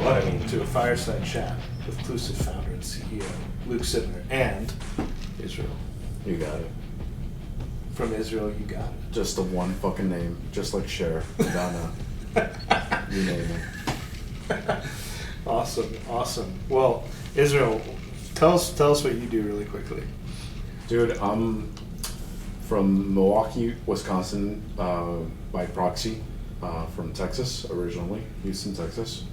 to a fireside chat with Clusiv founder and CEO Luke Simianer and Israel. You got it. From Israel, you got it. Just the one fucking name, just like Cher, Madonna. You name it. Awesome. Well, Israel, tell us what you do really quickly. Dude, I'm from Milwaukee, Wisconsin, by proxy, from Texas originally, Houston, Texas.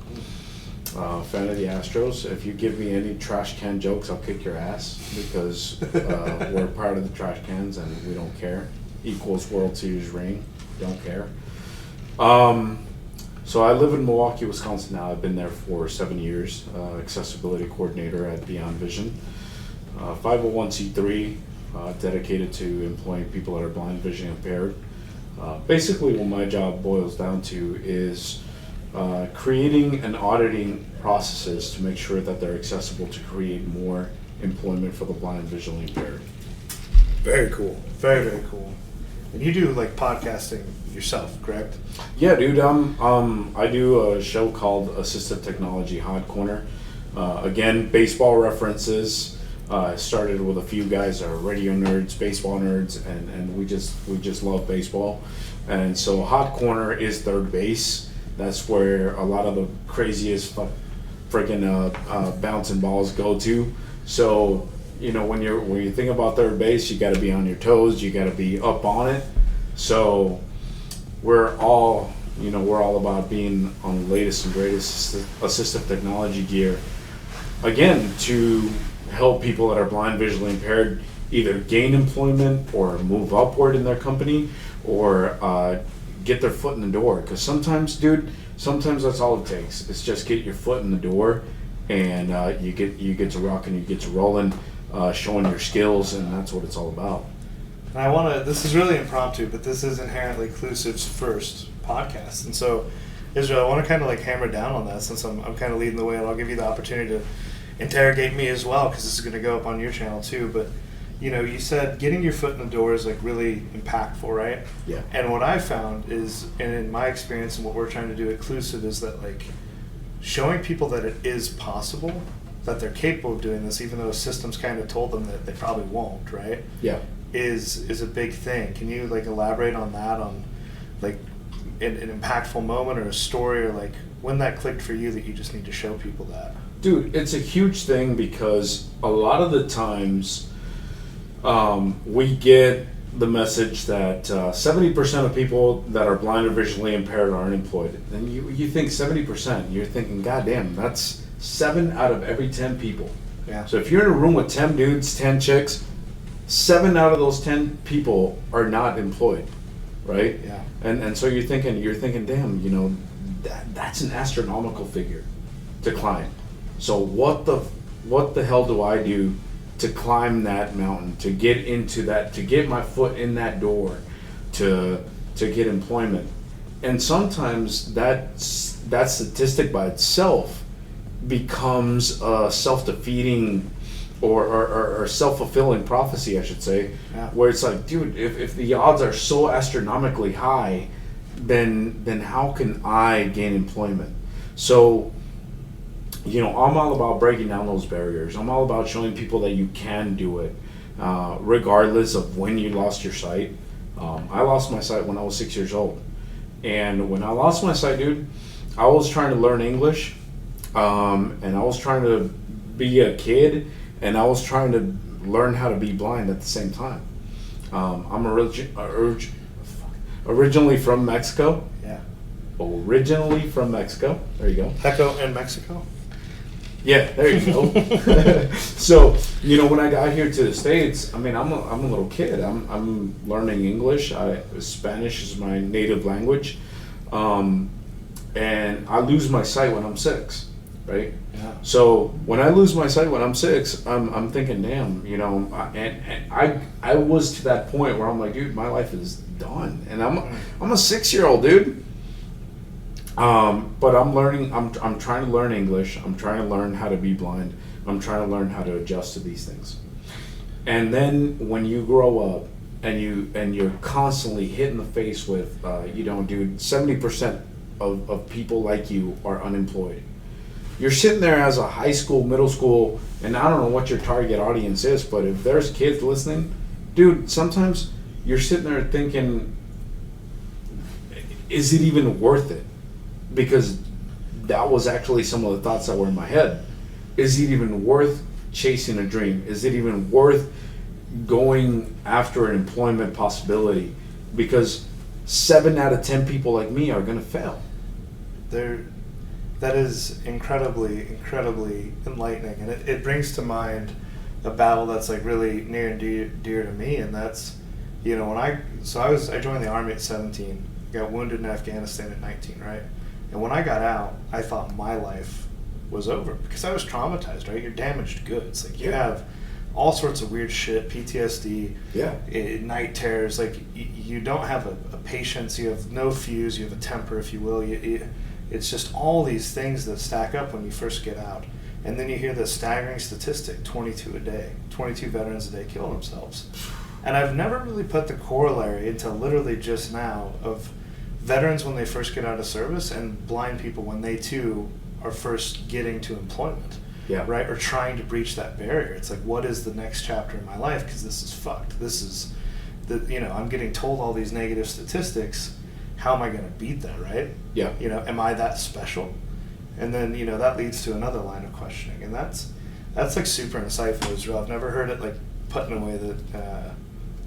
Fan of the Astros. If you give me any trash can jokes, I'll kick your ass because we're part of the trash cans and we don't care. Equals World Series ring, don't care. So I live in Milwaukee, Wisconsin now. I've been there for 7 years. Accessibility coordinator at Beyond Vision. 501c3, dedicated to employing people that are blind, visually impaired. Basically what my job boils down to is creating and auditing processes to make sure that they're accessible to create more employment for the blind, visually impaired. Very cool. Very cool. And you do like podcasting yourself, correct? Yeah, dude. I do a show called Assistive Technology Hot Corner. Again, baseball references. I started with a few guys that are radio nerds, baseball nerds, and we just love baseball. And so Hot Corner is third base. That's where a lot of the craziest freaking bouncing balls go to. So, when you think about third base, you got to be on your toes. You got to be up on it. So we're all about being on the latest and greatest assistive technology gear. Again, to help people that are blind, visually impaired either gain employment or move upward in their company or get their foot in the door. Because sometimes that's all it takes. It's just get your foot in the door, and you get to rock and you get to rolling, showing your skills, and that's what it's all about. And this is really impromptu, but this is inherently Clusiv's first podcast. And so, Israel, I want to kind of like hammer down on that since I'm kind of leading the way, and I'll give you the opportunity to interrogate me as well, because this is going to go up on your channel too. But you said getting your foot in the door is like really impactful, right? Yeah. And what I found is, and in my experience and what we're trying to do at Clusiv, is that like showing people that it is possible, that they're capable of doing this, even though systems kind of told them that they probably won't, right? Yeah. Is a big thing. Can you like elaborate on that, on like an impactful moment or a story, or like when that clicked for you that you just need to show people that? Dude, it's a huge thing because a lot of the times we get the message that 70% of people that are blind or visually impaired are unemployed. And you think 70%, you're thinking, God damn, that's 7 out of every 10 people. Yeah. So if you're in a room with 10 dudes, 10 chicks, 7 out of those 10 people are not employed, right? Yeah. And so you're thinking, damn, that's an astronomical figure to climb. So what the hell do I do to climb that mountain, to get into that, to get my foot in that door, to get employment? And sometimes that statistic by itself becomes a self-defeating or self-fulfilling prophecy, I should say, yeah. Where it's like, dude, if the odds are so astronomically high, then how can I gain employment? So, I'm all about breaking down those barriers. I'm all about showing people that you can do it, regardless of when you lost your sight. I lost my sight when I was 6 years old. And when I lost my sight, dude, I was trying to learn English, and I was trying to be a kid, and I was trying to learn how to be blind at the same time. I'm originally from Mexico. Yeah. Originally from Mexico. There you go. Echo in Mexico. Yeah, there you go. So, when I got here to the States, I'm a little kid. I'm learning English. Spanish is my native language, and I lose my sight when I'm 6, right? Yeah. So when I lose my sight when I'm 6, I'm thinking, damn, and I was to that point where I'm like, dude, my life is done, and I'm a 6-year-old dude. But I'm learning. I'm trying to learn English. I'm trying to learn how to be blind. I'm trying to learn how to adjust to these things. And then when you grow up and you're constantly hit in the face with, dude, 70% of people like you are unemployed. you're sitting there as a high school, middle school, and I don't know what your target audience is, but if there's kids listening, dude, sometimes you're sitting there thinking, is it even worth it? Because that was actually some of the thoughts that were in my head. Is it even worth chasing a dream? Is it even worth going after an employment possibility? Because 7 out of 10 people like me are going to fail. That is incredibly enlightening, and it brings to mind a battle that's like really near and dear to me, and that's, you know, I joined the Army at 17, got wounded in Afghanistan at 19, right? And when I got out, I thought my life was over because I was traumatized, right? You're damaged goods. Like, you have all sorts of weird shit, PTSD, night terrors. Like, you don't have a patience, you have no fuse, you have a temper, if you will. It's just all these things that stack up when you first get out. And then you hear the staggering statistic, 22 veterans a day kill themselves. And I've never really put the corollary until literally just now of veterans when they first get out of service and blind people when they too are first getting to employment, right? Or trying to breach that barrier. It's like, what is the next chapter in my life? Because this is fucked. This is, I'm getting told all these negative statistics. How am I going to beat that, right? Yeah. Am I that special? And then, that leads to another line of questioning. And that's like super insightful, Israel. I've never heard it like put in a way that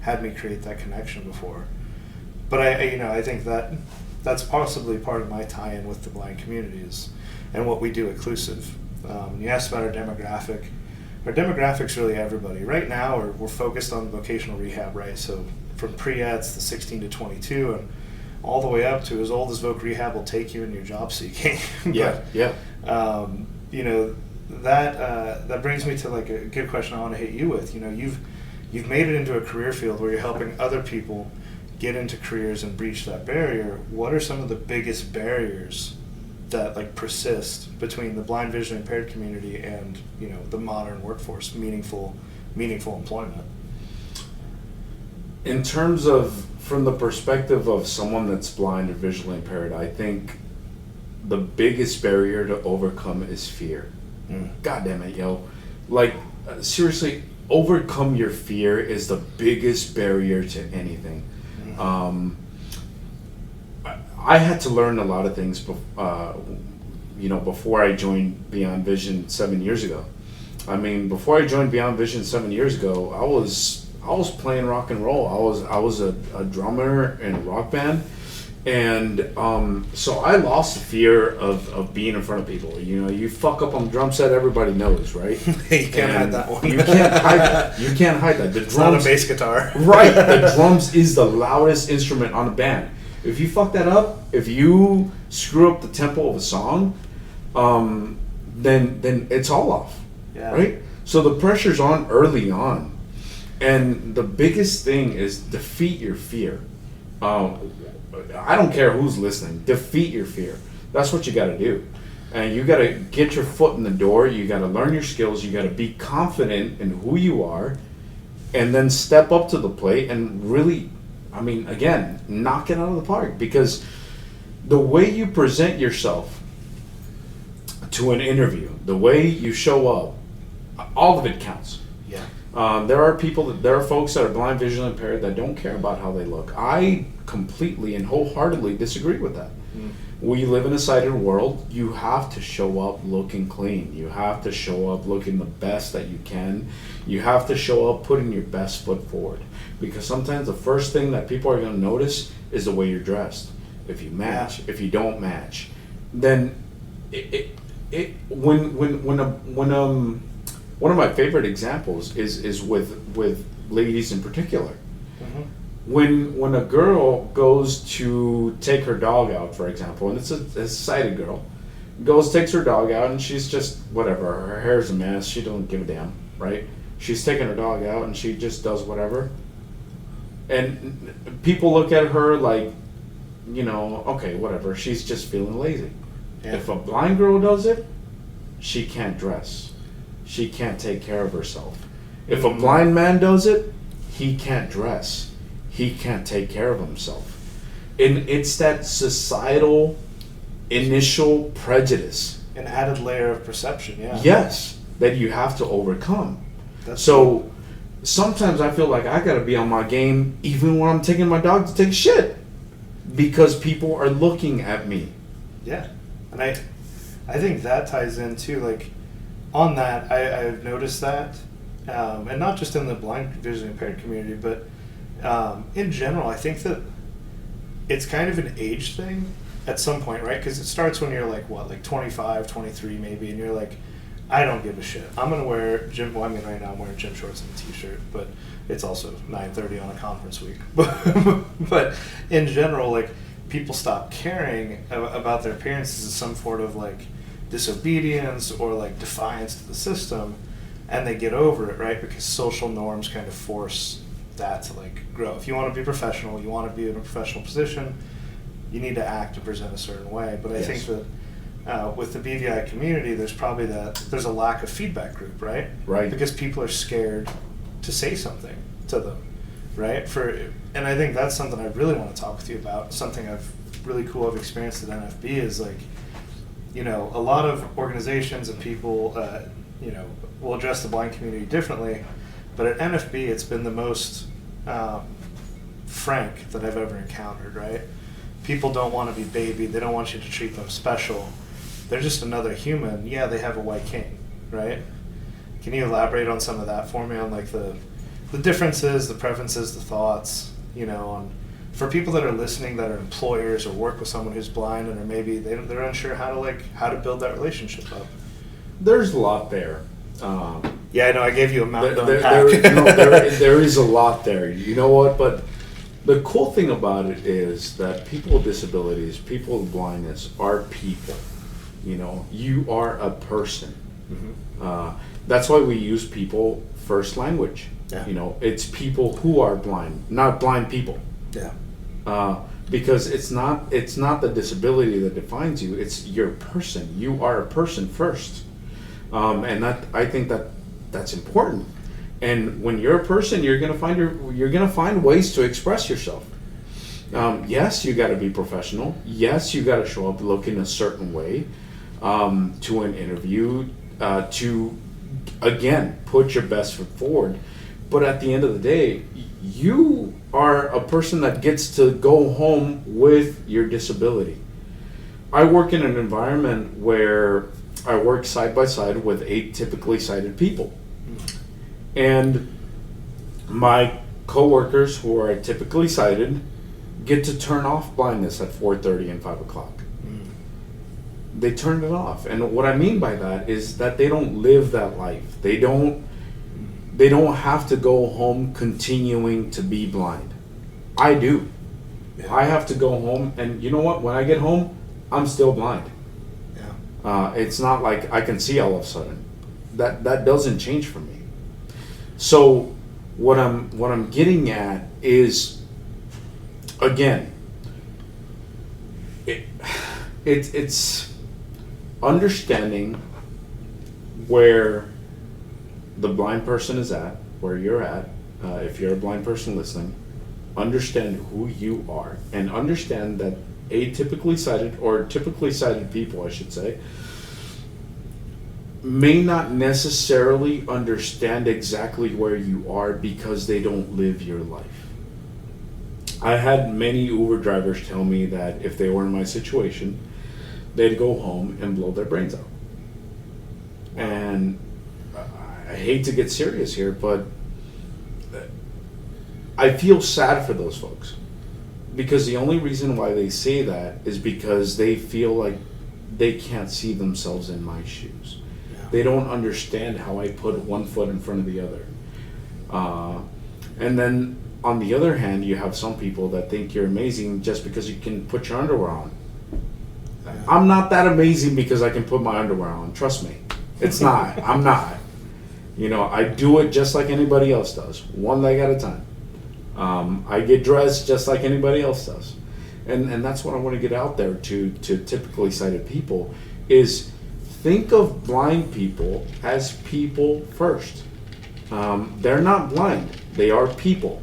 had me create that connection before. But I think that's possibly part of my tie-in with the blind communities and what we do at Clusiv. You asked about our demographic. Our demographic's really everybody. Right now, we're focused on vocational rehab, right? So from pre-eds to 16 to 22, and all the way up to as old as Voc Rehab will take you in your job seeking. That brings me to like a good question I want to hit you with. You've made it into a career field where you're helping other people get into careers and breach that barrier. What are some of the biggest barriers that like persist between the blind visually impaired community and the modern workforce, meaningful employment? In terms of, from the perspective of someone that's blind or visually impaired, I think the biggest barrier to overcome is fear. God damn it, yo. Like, seriously, overcome your fear is the biggest barrier to anything. I had to learn a lot of things, before I joined Beyond Vision 7 years ago. I mean, before I joined Beyond Vision 7 years ago, I was playing rock and roll. I was a drummer in a rock band, and so I lost the fear of being in front of people. You fuck up on the drum set, everybody knows, right? You can't hide that one. You can't hide that. You can't hide that. It's not a bass guitar, right? The drums is the loudest instrument on a band. If you fuck that up, if you screw up the tempo of a song, then it's all off, right? So the pressure's on early on. And the biggest thing is defeat your fear. I don't care who's listening. Defeat your fear. That's what you got to do. And you got to get your foot in the door. You got to learn your skills. You got to be confident in who you are, and then step up to the plate and really, again, knock it out of the park. Because the way you present yourself to an interview, the way you show up, all of it counts. There are folks that are blind, visually impaired that don't care about how they look. I completely and wholeheartedly disagree with that. We live in a sighted world. You have to show up looking clean. You have to show up looking the best that you can. You have to show up putting your best foot forward. Because sometimes the first thing that people are going to notice is the way you're dressed. If you match, if you don't match, then one of my favorite examples is with ladies in particular. When a girl goes to take her dog out, for example, and it's a sighted girl, takes her dog out, and she's just whatever. Her hair's a mess. She doesn't give a damn, right? She's taking her dog out, and she just does whatever. And people look at her like, okay, whatever. She's just feeling lazy. If a blind girl does it, she can't dress. She can't take care of herself. If a blind man does it, he can't dress. He can't take care of himself. And it's that societal initial prejudice. An added layer of perception, yeah. Yes, that you have to overcome. That's So true. sometimes I feel like I gotta be on my game even when I'm taking my dog to take shit, because people are looking at me. Yeah, and I think that ties in too. Like on that, I've noticed that, and not just in the blind visually impaired community, but in general, I think that it's kind of an age thing at some point, right? Because it starts when you're like what, like 25, 23 maybe, and you're like, I don't give a shit. I'm gonna wear gym. Well, I mean, right now I'm wearing gym shorts and a t-shirt, but it's also 9:30 on a conference week. But in general, like people stop caring about their appearances as some sort of like disobedience or like defiance to the system, and they get over it, right? Because social norms kind of force that to like grow. If you want to be professional, you want to be in a professional position, you need to act and present a certain way. But I think that with the BVI community, there's a lack of feedback group, right? Right. Because people are scared to say something to them, right? And I think that's something I really want to talk with you about. Something I've experienced at NFB is like, you know, a lot of organizations and people, you know, will address the blind community differently, but at NFB it's been the most frank that I've ever encountered, right? People don't want to be babied. They don't want you to treat them special. They're just another human. Yeah, they have a white cane, right? Can you elaborate on some of that for me, on like the differences, the preferences, the thoughts, you know, for people that are listening that are employers or work with someone who's blind and are maybe they're unsure how to build that relationship up? There's a lot there. Yeah, I know. I gave you a mountain to unpack. There is a lot there. You know what? But the cool thing about it is that people with disabilities, people with blindness are people. You know, you are a person. Mm-hmm. That's why we use people first language. Yeah. You know, it's people who are blind, not blind people. Yeah. Because it's not the disability that defines you. It's your person. You are a person first, and I think that's important. And when you're a person, you're gonna find ways to express yourself. Yes, you got to be professional. Yes, you got to show up looking a certain way to an interview, to again put your best foot forward. But at the end of the day, you are a person that gets to go home with your disability. I work in an environment where I work side by side with atypically sighted people. And my coworkers who are typically sighted get to turn off blindness at 4:30 and 5 o'clock. They turn it off. And what I mean by that is that they don't live that life. They don't have to go home continuing to be blind. I do. Yeah. I have to go home, and you know what? When I get home, I'm still blind. Yeah. It's not like I can see all of a sudden. That doesn't change for me. So what I'm getting at is, again, it's understanding where the blind person is at, where you're at. If you're a blind person listening, understand who you are, and understand that atypically sighted, or typically sighted people, I should say, may not necessarily understand exactly where you are because they don't live your life. I had many Uber drivers tell me that if they were in my situation, they'd go home and blow their brains out. And I hate to get serious here, but I feel sad for those folks, because the only reason why they say that is because they feel like they can't see themselves in my shoes. They don't understand how I put one foot in front of the other. And then on the other hand, you have some people that think you're amazing just because you can put your underwear on. I'm not that amazing because I can put my underwear on. Trust me. It's not. I'm not. You know, I do it just like anybody else does, one leg at a time. I get dressed just like anybody else does. And that's what I want to get out there to typically sighted people is, think of blind people as people first. They're not blind. They are people.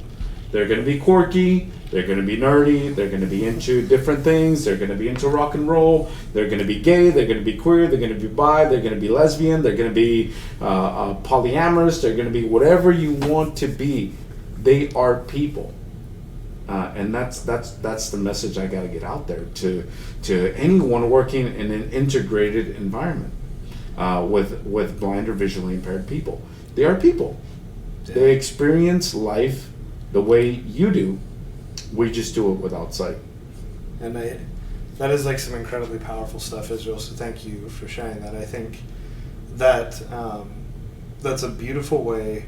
They're going to be quirky. They're going to be nerdy. They're going to be into different things. They're going to be into rock and roll. They're going to be gay. They're going to be queer. They're going to be bi. They're going to be lesbian. They're going to be polyamorous. They're going to be whatever you want to be. They are people. And that's the message I got to get out there to anyone working in an integrated environment with blind or visually impaired people. They are people. Yeah. They experience life the way you do. We just do it without sight. And that is like some incredibly powerful stuff, Israel. So thank you for sharing that. I think that that's a beautiful way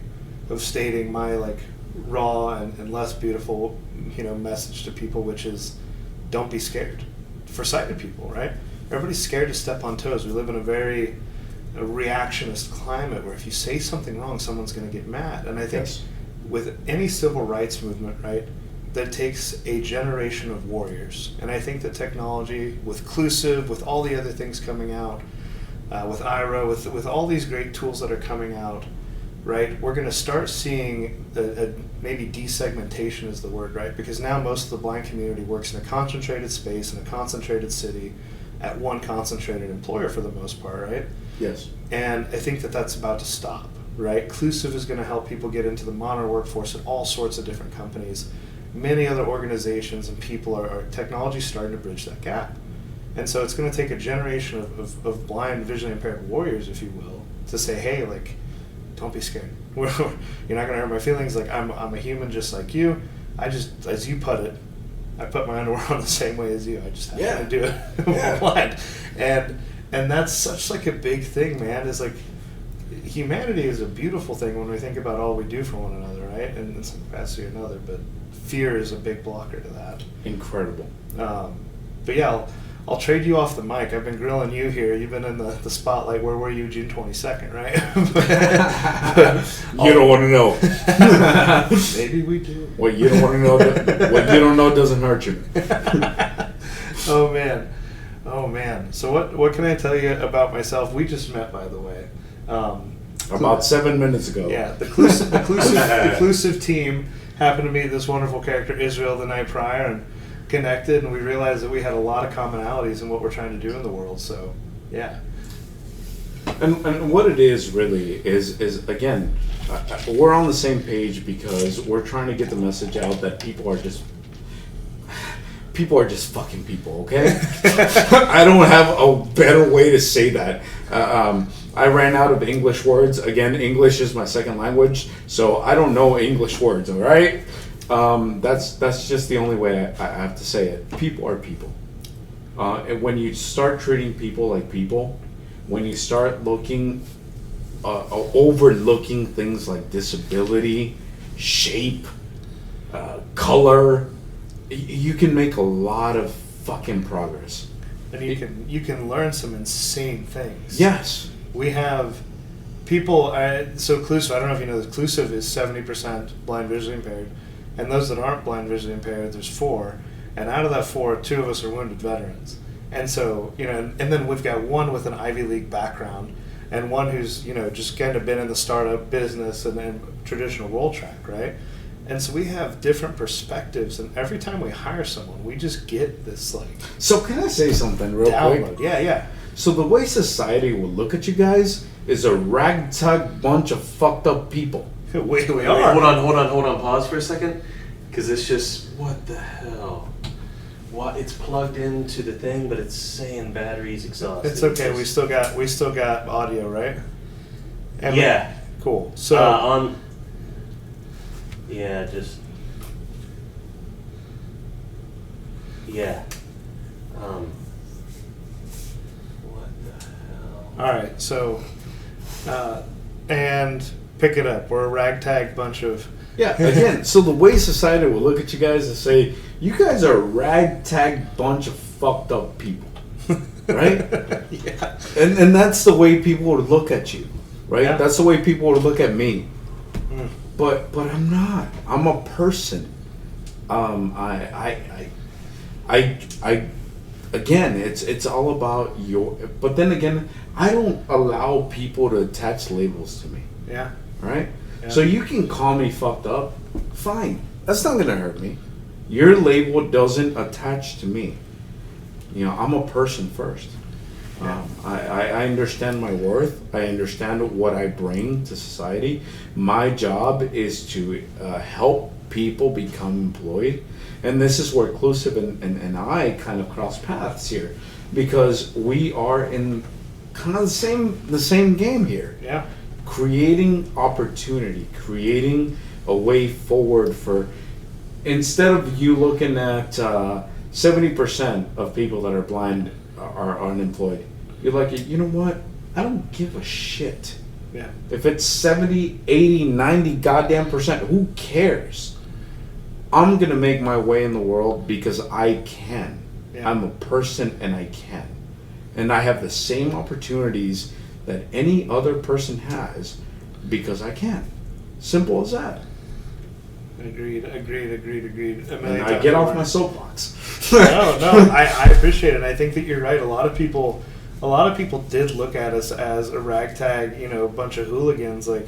of stating my like raw and less beautiful, message to people, which is don't be scared. For sighted people, right? Everybody's scared to step on toes. We live in a very reactionist climate where if you say something wrong, someone's going to get mad. And I think with any civil rights movement, right, that takes a generation of warriors. And I think that technology, with Clusiv, with all the other things coming out, with IRA, with all these great tools that are coming out, right, we're going to start seeing maybe desegmentation is the word, right? Because now most of the blind community works in a concentrated space, in a concentrated city, at one concentrated employer for the most part, right? Yes. And I think that that's about to stop, right? Clusiv is going to help people get into the modern workforce at all sorts of different companies. Many other organizations and people are technology starting to bridge that gap. And so it's going to take a generation of blind, visually impaired warriors, if you will, to say, hey, like, don't be scared. You're not going to hurt my feelings. Like, I'm a human just like you. I just, as you put it, I put my underwear on the same way as you. I just happen to do it while blind. And that's such like a big thing, man. Is like humanity is a beautiful thing when we think about all we do for one another, right? And in some capacity or another. But fear is a big blocker to that. Incredible. But yeah, I'll trade you off the mic. I've been grilling you here. You've been in the spotlight. Where were you June 22nd, right? You don't want to know. Maybe we do. What you don't want to know, what you don't know doesn't hurt you. Oh man. So what can I tell you about myself? We just met, by the way. About 7 minutes ago. Yeah, the Clusiv team happened to meet this wonderful character Israel the night prior and connected, and we realized that we had a lot of commonalities in what we're trying to do in the world. So, yeah. And what it is really is again, we're on the same page because we're trying to get the message out that people are just fucking people, okay? I don't have a better way to say that. I ran out of English words. Again, English is my second language, so I don't know English words, all right? That's just the only way I have to say it. People are people. And when you start treating people like people, when you start overlooking things like disability, shape, color, you can make a lot of fucking progress. And you can learn some insane things. Yes. We have people, so Clusiv, I don't know if you know this, Clusiv is 70% blind visually impaired, and those that aren't blind visually impaired, there's 4, and out of that 4, 2 of us are wounded veterans. And so, and then we've got one with an Ivy League background, and one who's, just kind of been in the startup business and traditional roll track, right? And so we have different perspectives, and every time we hire someone, we just get this, like... So can I say something real quick? Yeah. So the way society will look at you guys is a ragtag bunch of fucked up people. we are. Hold on. Pause for a second. Because it's just, what the hell? What? It's plugged into the thing, but it's saying battery's exhausted. It's okay. We still got audio, right? And yeah. Cool. So... Yeah, just... Yeah. What the hell? Alright, so... and pick it up. We're a ragtag bunch of... Yeah, again, so the way society will look at you guys and say, you guys are a ragtag bunch of fucked up people. Right? Yeah. And that's the way people would look at you. Right? Yeah. That's the way people would look at me. Mm. But I'm not. I'm a person. Again, it's all about your. But then again, I don't allow people to attach labels to me. Yeah. Right. Yeah. So you can call me fucked up. Fine. That's not gonna hurt me. Your label doesn't attach to me. I'm a person first. Yeah. I understand my worth. I understand what I bring to society. My job is to help people become employed. And this is where Clusiv and I kind of cross paths here, because we are in kind of the same game here. Yeah. Creating opportunity, creating a way forward for, instead of you looking at 70% of people that are blind are unemployed, you're like, you know what? I don't give a shit. Yeah. If it's 70, 80, 90 goddamn percent, who cares? I'm going to make my way in the world because I can. Yeah. I'm a person and I can. And I have the same opportunities that any other person has because I can. Simple as that. Agreed. And I get off my soapbox. No, I appreciate it. I think that you're right. A lot of people did look at us as a ragtag, bunch of hooligans. Like,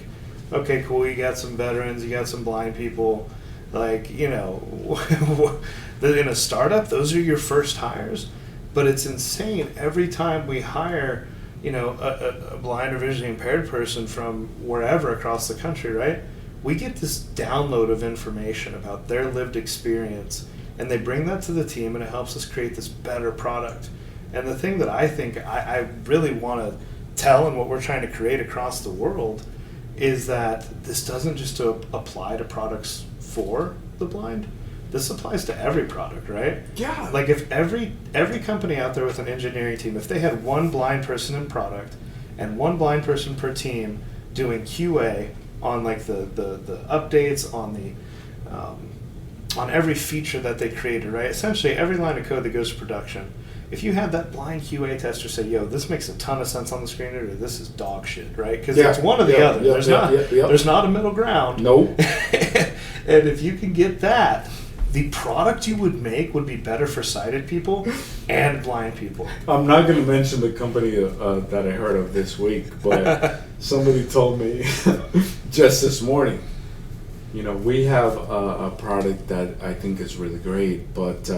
okay, cool, you got some veterans, you got some blind people. Like, in a startup, those are your first hires. But it's insane. Every time we hire, a blind or visually impaired person from wherever across the country, right? We get this download of information about their lived experience, and they bring that to the team, and it helps us create this better product. And the thing that I think I really want to tell and what we're trying to create across the world is that this doesn't just apply to products for the blind. This applies to every product, right? Yeah. Like if every company out there with an engineering team, if they had one blind person in product and one blind person per team doing QA on like the updates on every feature that they created, right? Essentially every line of code that goes to production. If you had that blind QA tester say, yo, this makes a ton of sense on the screen, or this is dog shit, right? Because it's one or the other. There's not a middle ground. Nope. And if you can get that, the product you would make would be better for sighted people and blind people. I'm not going to mention the company that I heard of this week, but somebody told me just this morning, we have a product that I think is really great, but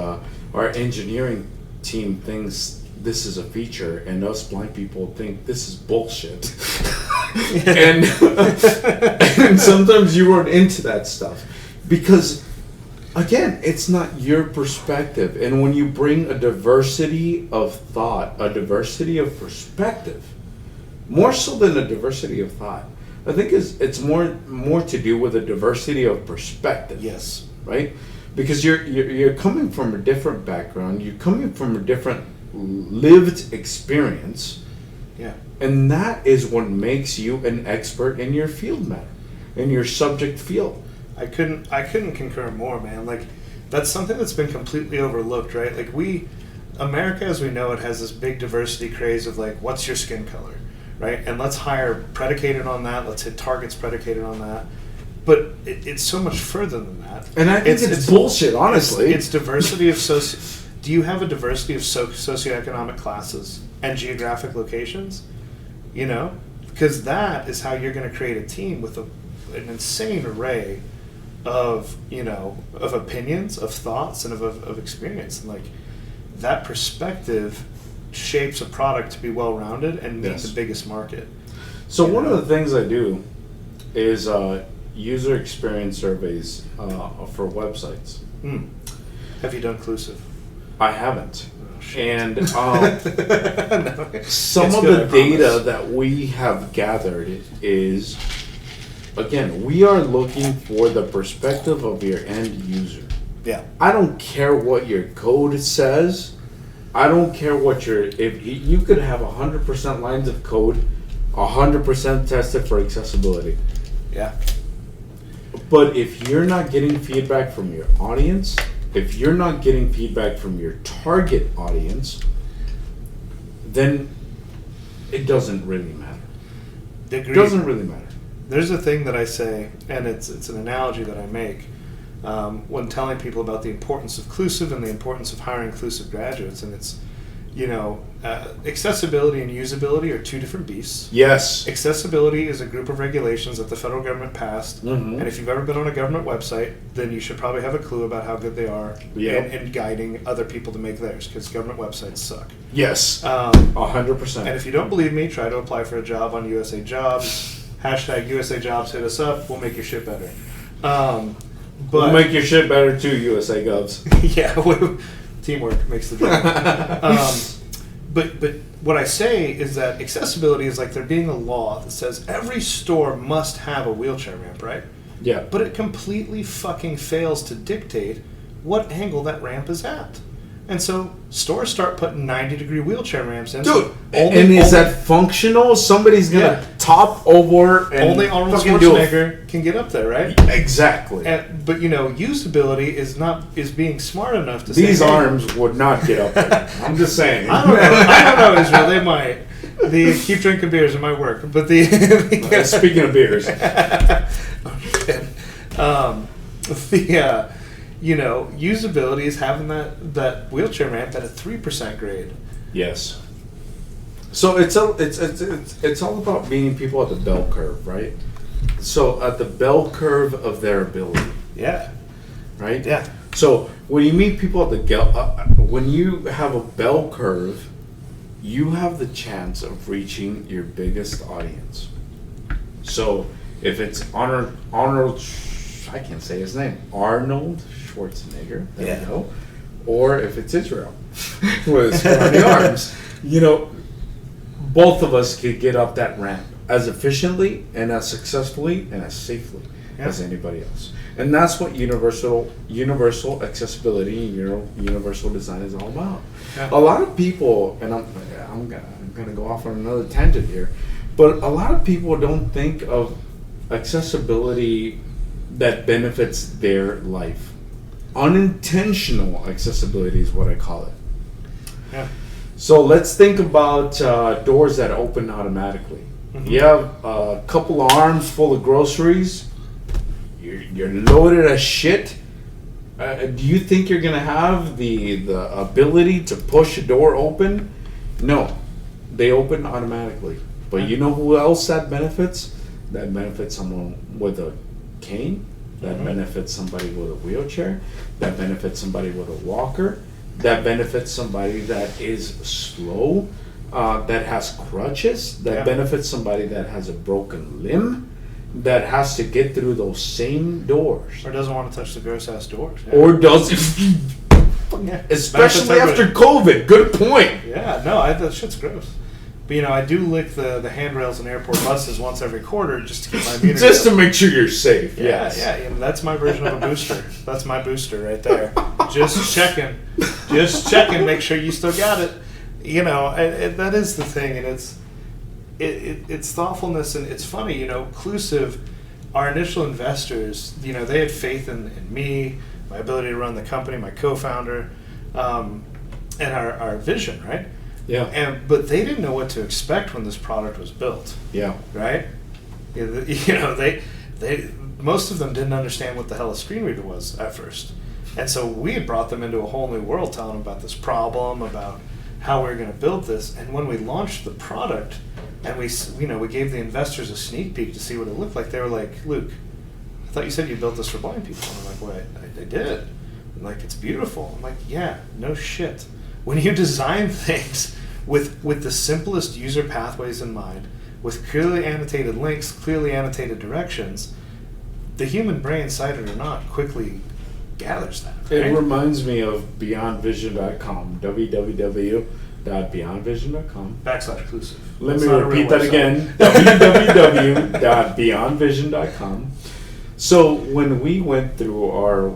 our engineering team thinks this is a feature, and us blind people think this is bullshit. and sometimes you run into that stuff because, again, it's not your perspective. And when you bring a diversity of thought, a diversity of perspective, more so than a diversity of thought, I think it's more to do with a diversity of perspective. Yes. Right? Because you're coming from a different background, you're coming from a different lived experience. Yeah. And that is what makes you an expert in your field matter, in your subject field. I couldn't concur more, man. Like, that's something that's been completely overlooked, right? Like, America as we know it has this big diversity craze of like, what's your skin color, right? And let's hire predicated on that. Let's hit targets predicated on that. But it's so much further than that. And I think it's bullshit, honestly. It's diversity of Do you have a diversity of socioeconomic classes and geographic locations? Because that is how you're going to create a team with an insane array of opinions, of thoughts, and of experience. And like that perspective shapes a product to be well-rounded and meet the biggest market. So one of the things I do is user experience surveys for websites. Have you done Clusiv? I haven't. Oh, and No. some of the data that we have gathered is, again, we are looking for the perspective of your end user. Yeah. I don't care what your code says. I don't care what if you could have 100% lines of code, 100% tested for accessibility. Yeah. But if you're not getting feedback from your audience, if you're not getting feedback from your target audience, then it doesn't really matter. Agreed. It doesn't really matter. There's a thing that I say, and it's an analogy that I make when telling people about the importance of Clusiv and the importance of hiring Clusiv graduates, and accessibility and usability are two different beasts. Yes. Accessibility is a group of regulations that the federal government passed, and if you've ever been on a government website, then you should probably have a clue about how good they are in guiding other people to make theirs, because government websites suck. Yes. 100%. And if you don't believe me, try to apply for a job on USA Jobs. # USA Jobs, hit us up. We'll make your shit better. We'll make your shit better too, USA Govs. Yeah, teamwork makes the dream. But what I say is that accessibility is like there being a law that says every store must have a wheelchair ramp, right? Yeah. But it completely fucking fails to dictate what angle that ramp is at. And so stores start putting 90-degree wheelchair ramps in. Dude, is that functional? Somebody's going to top over and only Arnold Schwarzenegger can get up there, right? Exactly. But usability is being smart enough to these say, arms would not get up there. I'm just saying. I don't know, Israel. They might. Keep drinking beers. It might work. But speaking of beers, usability is having that wheelchair ramp at a 3% grade. Yes. So it's all about meeting people at the bell curve, right? So at the bell curve of their ability. Yeah. Right. Yeah. So when you meet people at the when you have a bell curve, you have the chance of reaching your biggest audience. So if it's Arnold, I can't say his name, Arnold Schwarzenegger, there you go, or if it's Israel with his scrawny arms, both of us could get up that ramp as efficiently and as successfully and as safely as anybody else. And that's what universal accessibility and universal design is all about. Yeah. A lot of people, and I'm gonna go off on another tangent here, but a lot of people don't think of accessibility that benefits their life. Unintentional accessibility is what I call it. Yeah. So let's think about doors that open automatically. Mm-hmm. You have a couple of arms full of groceries. You're loaded as shit. Do you think you're gonna have the ability to push a door open? No, they open automatically. But you know who else that benefits? That benefits someone with a cane. That benefits somebody with a wheelchair. That benefits somebody with a walker. That benefits somebody that is slow, that has crutches. That benefits somebody that has a broken limb, that has to get through those same doors. Or doesn't want to touch the gross ass doors. Yeah. Or does, especially after COVID. Good point. Yeah, no, that shit's gross. But I do lick the handrails in airport buses once every quarter just to keep my meter just to make sure you're safe. Yeah, that's my version of a booster. That's my booster right there. Just checking. Make sure you still got it. That is the thing, and it's thoughtfulness, and it's funny. Clusiv, our initial investors, they had faith in me, my ability to run the company, my co-founder, and our vision, right? Yeah. But they didn't know what to expect when this product was built. Yeah. Right? They most of them didn't understand what the hell a screen reader was at first. And so we had brought them into a whole new world, telling them about this problem, about how we were going to build this. And when we launched the product and we gave the investors a sneak peek to see what it looked like, they were like, "Luke, I thought you said you built this for blind people." And I'm like, "What? I did." I'm like, "It's beautiful." I'm like, "Yeah, no shit." When you design things with the simplest user pathways in mind, with clearly annotated links, clearly annotated directions, the human brain, sighted or not, quickly gathers that. Right? It reminds me of beyondvision.com, www.beyondvision.com. /Clusiv. Let me repeat that again, www.beyondvision.com. So when we went through our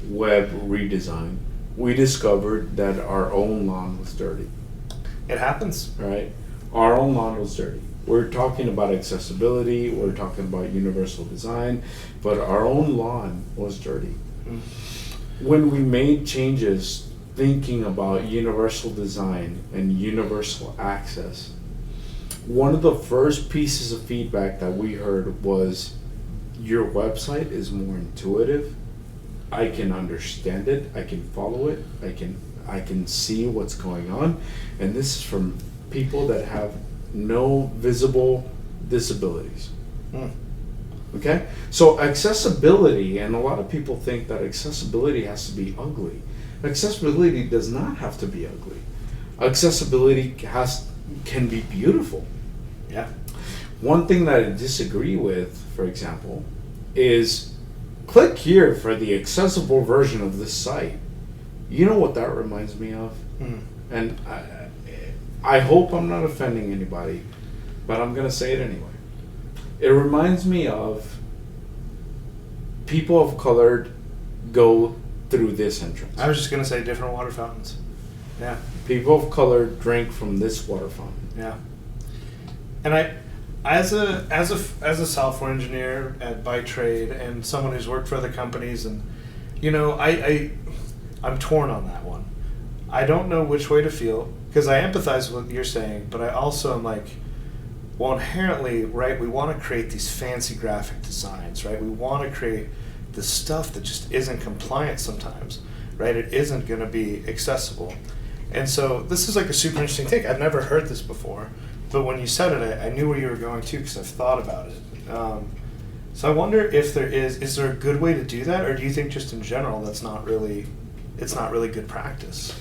web redesign, we discovered that our own lawn was dirty. It happens. Right? Our own lawn was dirty. We're talking about accessibility, we're talking about universal design, but our own lawn was dirty. Mm. When we made changes thinking about universal design and universal access, one of the first pieces of feedback that we heard was, your website is more intuitive. I can understand it, I can follow it, I can see what's going on, and this is from people that have no visible disabilities. Okay? So accessibility, and a lot of people think that accessibility has to be ugly. Accessibility does not have to be ugly. Accessibility can be beautiful. Yeah. One thing that I disagree with, for example, is click here for the accessible version of this site. You know what that reminds me of? And I hope I'm not offending anybody, but I'm going to say it anyway. It reminds me of people of color go through this entrance. I was just going to say different water fountains. Yeah. People of color drink from this water fountain. Yeah. And I, as a software engineer by trade and someone who's worked for other companies, and I'm torn on that one. I don't know which way to feel, because I empathize with what you're saying, but I also am like, well, inherently, right, we want to create these fancy graphic designs, right? We want to create the stuff that just isn't compliant sometimes, right? It isn't going to be accessible. And so this is like a super interesting take. I've never heard this before, but when you said it, I knew where you were going to, because I've thought about it. So I wonder if is there a good way to do that, or do you think just in general it's not really good practice?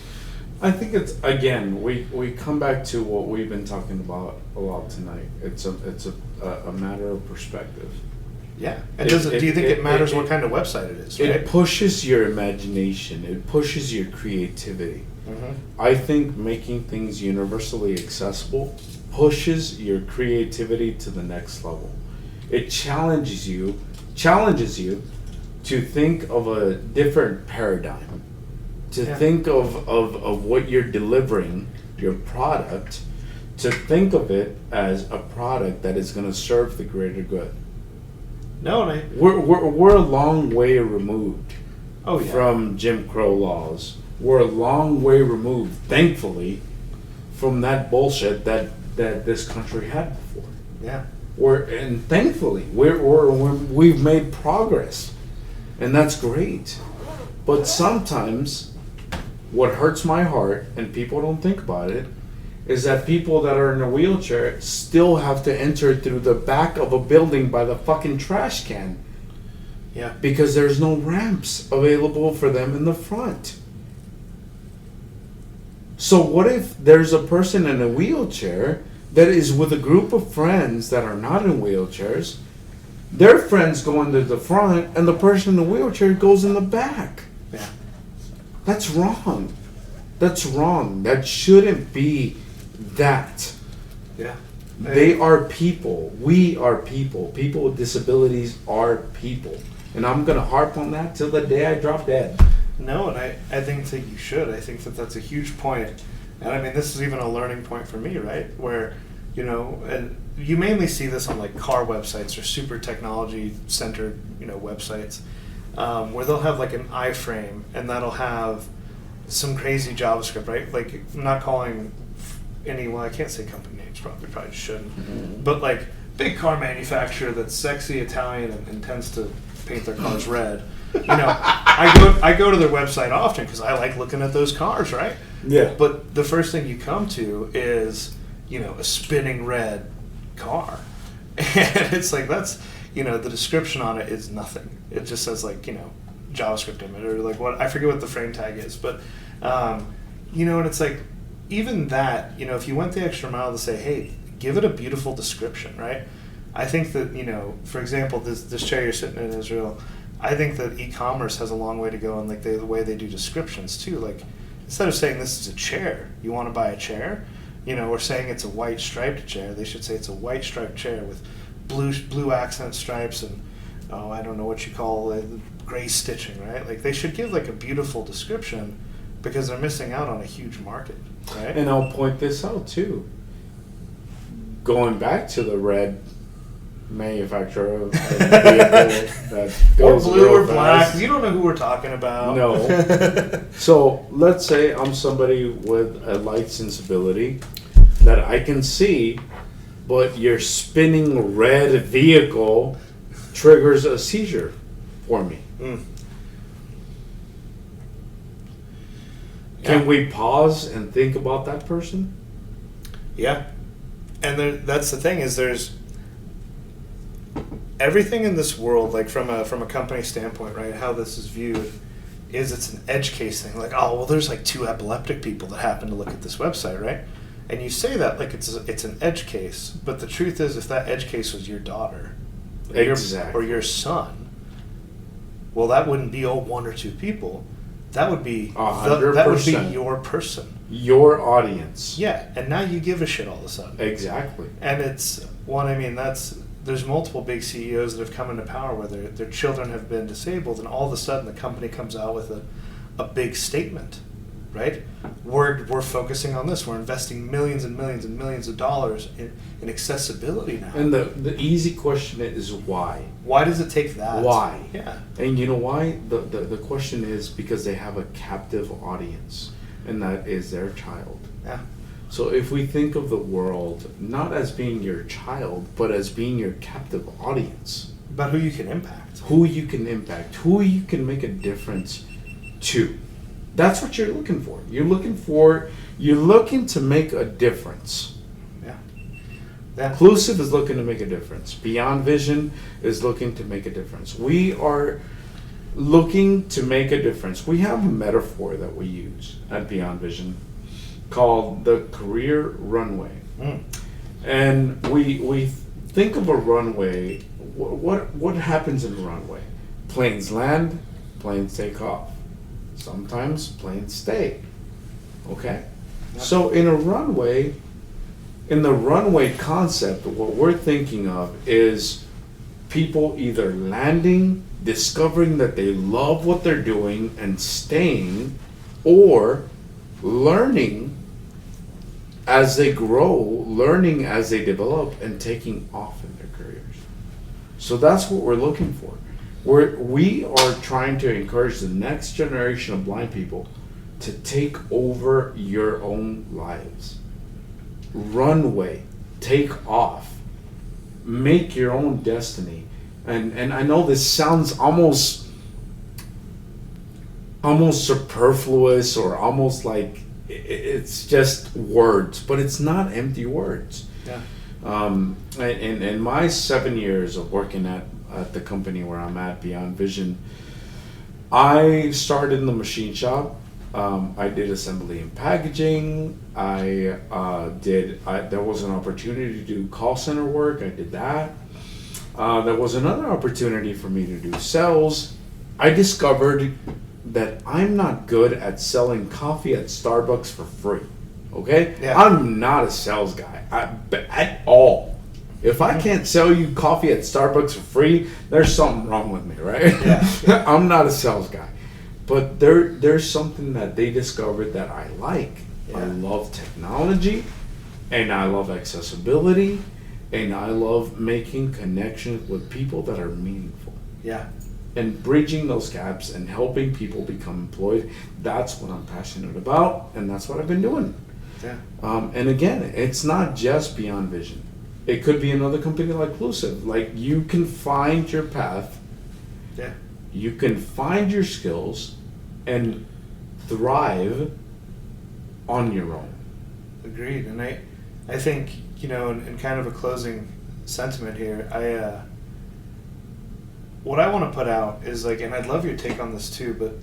I think it's, again, we come back to what we've been talking about a lot tonight. It's a matter of perspective. Yeah. And do you think it matters what kind of website it is, right? It pushes your imagination. It pushes your creativity. Mm-hmm. I think making things universally accessible pushes your creativity to the next level. It challenges you to think of a different paradigm, to think of what you're delivering, your product, to think of it as a product that is going to serve the greater good. No, we're a long way removed yeah. from Jim Crow laws. We're a long way removed, thankfully, from that bullshit that this country had before. Yeah. Thankfully, we've made progress, and that's great. But sometimes, what hurts my heart, and people don't think about it, is that people that are in a wheelchair still have to enter through the back of a building by the fucking trash can. Yeah. Because there's no ramps available for them in the front. So what if there's a person in a wheelchair that is with a group of friends that are not in wheelchairs? Their friends go into the front, and the person in the wheelchair goes in the back. Yeah. That's wrong. That's wrong. That shouldn't be that. Yeah. They are people. We are people. People with disabilities are people. And I'm going to harp on that till the day I drop dead. No, and I think that you should. I think that that's a huge point. And I mean, this is even a learning point for me, right? Where, and you mainly see this on like car websites or super technology centered, websites, where they'll have like an iframe and that'll have some crazy JavaScript, right? Like, I'm not calling I can't say company names, probably shouldn't. Mm-hmm. But like big car manufacturer that's sexy Italian and tends to paint their cars red. I go to their website often because I like looking at those cars, right? Yeah. But the first thing you come to is, a spinning red car. And it's like, that's, the description on it is nothing. It just says like, JavaScript image or like what, I forget what the frame tag is. But, and it's like, even that, if you went the extra mile to say, hey, give it a beautiful description, right? I think that, for example, this chair you're sitting in Israel, I think that e-commerce has a long way to go in like the way they do descriptions too. Like, instead of saying this is a chair, you want to buy a chair, or saying it's a white striped chair, they should say it's a white striped chair with blue accent stripes and I don't know what you call it, gray stitching, right? Like, they should give like a beautiful description because they're missing out on a huge market, right? And I'll point this out too. Going back to the red manufacturer of vehicle that goes or blue or fast. black. You don't know who we're talking about. No. So let's say I'm somebody with a light sensibility that I can see, but your spinning red vehicle triggers a seizure for me. Can we pause and think about that person? Yeah. And that's the thing, is there's everything in this world, like from a company standpoint, right, how this is viewed is it's an edge case thing. Like, oh, well, there's like 2 epileptic people that happen to look at this website, right? And you say that like it's an edge case, but the truth is, if that edge case was your daughter, or your son, well, that wouldn't be 1 or 2 people. That would be 100%. That would be your person, your audience. Yeah, and now you give a shit all of a sudden. Exactly. And it's one. I mean, there's multiple big CEOs that have come into power where their children have been disabled, and all of a sudden the company comes out with a big statement, right? We're focusing on this. We're investing millions and millions and millions of dollars in accessibility now. And the easy question is why? Why does it take that? Why? Yeah. And you know why? The question is because they have a captive audience, and that is their child. Yeah. So if we think of the world not as being your child, but as being your captive audience. About who you can impact. Who you can impact. Who you can make a difference to. That's what you're looking for. You're looking to make a difference. Yeah. Clusiv is looking to make a difference. Beyond Vision is looking to make a difference. We are looking to make a difference. We have a metaphor that we use at Beyond Vision called the career runway. And we think of a runway. What happens in a runway? Planes land, planes take off. Sometimes planes stay. Okay? Yeah. So in a runway, in the runway concept, what we're thinking of is people either landing, discovering that they love what they're doing and staying, or learning as they grow, learning as they develop, and taking off in their careers. So that's what we're looking for. We are trying to encourage the next generation of blind people to take over your own lives. Runway, take off, make your own destiny. And I know this sounds almost superfluous, or almost like it's just words, but it's not empty words. Yeah. In my 7 years of working at the company where I'm at, Beyond Vision, I started in the machine shop. I did assembly and packaging. There was an opportunity to do call center work. I did that. There was another opportunity for me to do sales. I discovered that I'm not good at selling coffee at Starbucks for free. Okay? Yeah. I'm not a sales guy at all. If I can't sell you coffee at Starbucks for free, there's something wrong with me, right? Yeah. I'm not a sales guy. But there's something that they discovered that I like. Yeah. I love technology, and I love accessibility, and I love making connections with people that are meaningful. Yeah. And bridging those gaps and helping people become employed. That's what I'm passionate about, and that's what I've been doing. Yeah. And again, it's not just Beyond Vision. It could be another company like Clusiv. Like, you can find your path. Yeah. You can find your skills and thrive on your own. Agreed. And I think, in kind of a closing sentiment here, what I want to put out is like, and I'd love your take on this too, but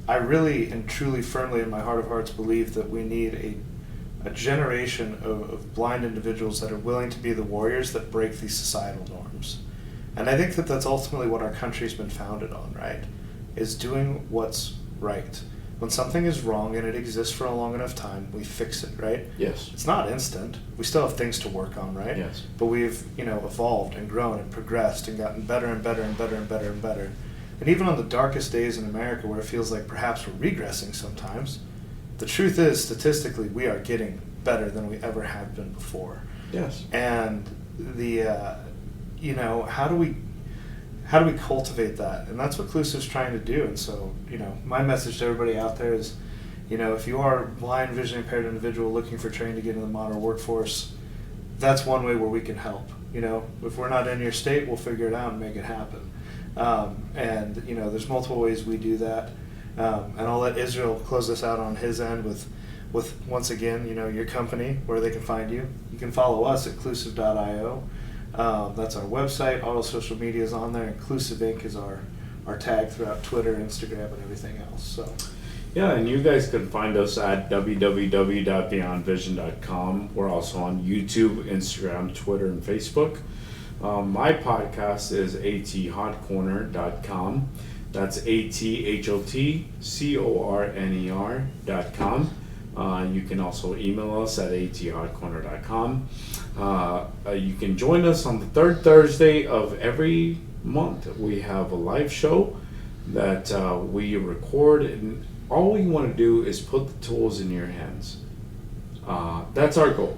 I really and truly firmly in my heart of hearts believe that we need a generation of blind individuals that are willing to be the warriors that break these societal norms. And I think that that's ultimately what our country's been founded on, right? Is doing what's right. When something is wrong and it exists for a long enough time, we fix it, right? Yes. It's not instant. We still have things to work on, right? Yes. But we've, evolved and grown and progressed and gotten better and better and better and better and better. And even on the darkest days in America where it feels like perhaps we're regressing sometimes, the truth is, statistically, we are getting better than we ever have been before. Yes. And how do we cultivate that? And that's what Clusiv's trying to do. And so, my message to everybody out there is, if you are a blind, visually impaired individual looking for training to get into the modern workforce, that's one way where we can help. If we're not in your state, we'll figure it out and make it happen. And there's multiple ways we do that. And I'll let Israel close this out on his end with once again, your company, where they can find you. You can follow us at clusiv.io. That's our website. All the social media is on there. And Clusiv Inc. is our tag throughout Twitter, Instagram, and everything else. So. Yeah, and you guys can find us at www.beyondvision.com. We're also on YouTube, Instagram, Twitter, and Facebook. My podcast is athotcorner.com. That's athotcorner.com. You can also email us at athotcorner.com. You can join us on the third Thursday of every month. We have a live show that we record, and all we want to do is put the tools in your hands. That's our goal.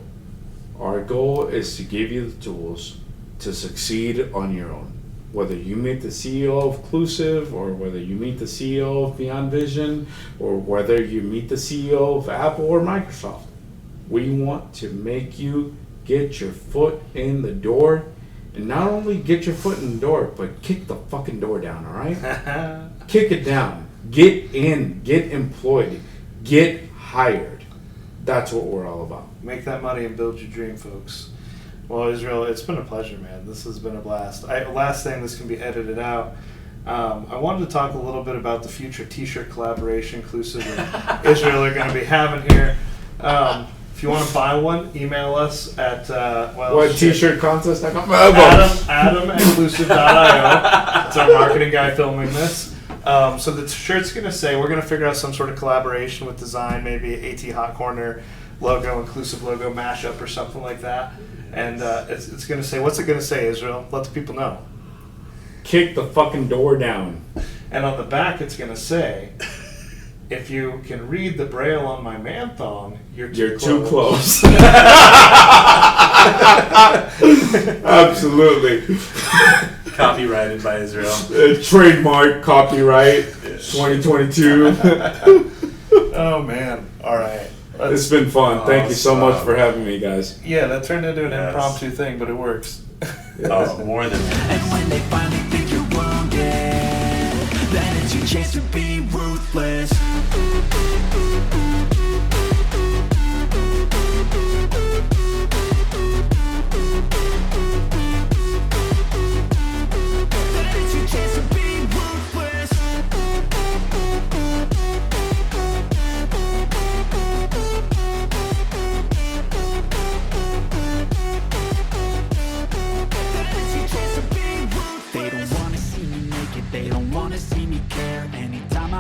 Our goal is to give you the tools to succeed on your own. Whether you meet the CEO of Clusiv, or whether you meet the CEO of Beyond Vision, or whether you meet the CEO of Apple or Microsoft, we want to make you get your foot in the door. And not only get your foot in the door, but kick the fucking door down, all right? Kick it down. Get in. Get employed. Get hired. That's what we're all about. Make that money and build your dream, folks. Well, Israel, it's been a pleasure, man. This has been a blast. Last thing, this can be edited out. I wanted to talk a little bit about the future T-shirt collaboration Clusiv and Israel are going to be having here. If you want to buy one, email us at T-shirt contest? Adam at clusiv.io. That's our marketing guy filming this. So the shirt's going to say, we're going to figure out some sort of collaboration with design, maybe AT Hot Corner logo, Clusiv logo mashup or something like that. And it's going to say, what's it going to say, Israel? Let the people know. Kick the fucking door down. And on the back, it's going to say, if you can read the braille on my man thong, you're too close. Absolutely. Copyrighted by Israel. Trademark, copyright, 2022. Oh, man. All right. It's been fun. Thank you so much for having me, guys. Yeah, that turned into an impromptu thing, but it works. Oh, more than that. And when they finally think you're wounded, then it's your chance to be ruthless.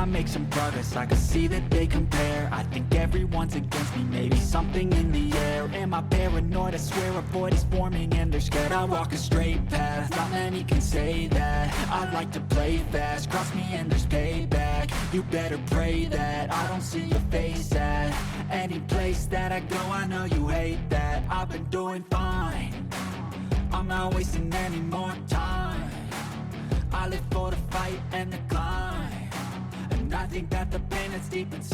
Make some progress, I can see that they compare. I think everyone's against me, maybe something in the air. Am I paranoid? I swear a void is forming and they're scared. I walk a straight path, not many can say that. I like to play fast, cross me and there's payback. You better pray that I don't see your face at any place that I go. I know you hate that. I've been doing fine, I'm not wasting any more time. I live for the fight and the climb. I think that the pain that's deep inside